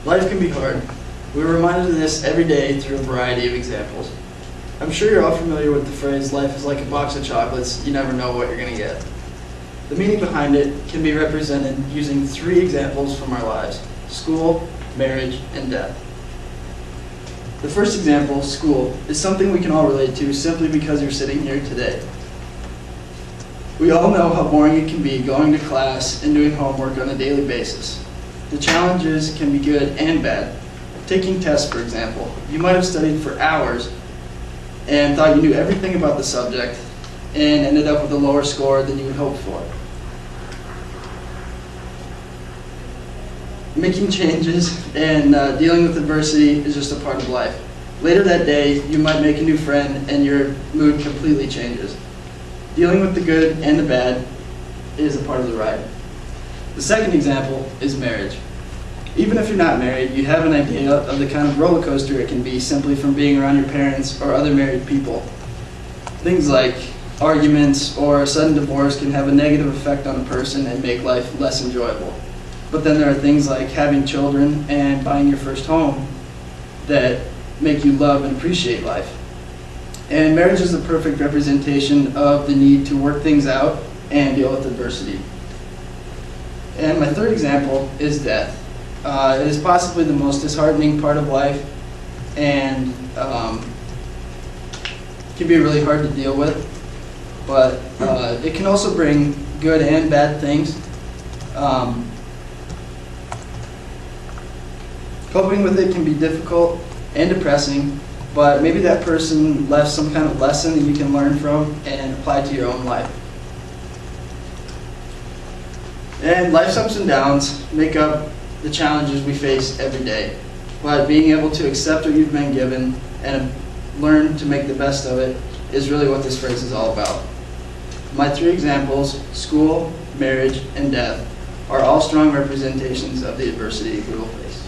Life can be hard. We're reminded of this every day through a variety of examples. I'm sure you're all familiar with the phrase, life is like a box of chocolates, you never know what you're going to get. The meaning behind it can be represented using 3 examples from our lives: school, marriage, and death. The first example, school, is something we can all relate to simply because you're sitting here today. We all know how boring it can be going to class and doing homework on a daily basis. The challenges can be good and bad. Taking tests, for example, you might have studied for hours and thought you knew everything about the subject and ended up with a lower score than you had hoped for. Making changes and dealing with adversity is just a part of life. Later that day, you might make a new friend and your mood completely changes. Dealing with the good and the bad is a part of the ride. The second example is marriage. Even if you're not married, you have an idea of the kind of roller coaster it can be simply from being around your parents or other married people. Things like arguments or a sudden divorce can have a negative effect on a person and make life less enjoyable. But then there are things like having children and buying your first home that make you love and appreciate life. And marriage is the perfect representation of the need to work things out and deal with adversity. And my third example is death. It is possibly the most disheartening part of life and can be really hard to deal with, but it can also bring good and bad things. Coping with it can be difficult and depressing, but maybe that person left some kind of lesson that you can learn from and apply to your own life. And life's ups and downs make up the challenges we face every day. But being able to accept what you've been given and learn to make the best of it is really what this phrase is all about. My 3 examples, school, marriage, and death, are all strong representations of the adversity we will face.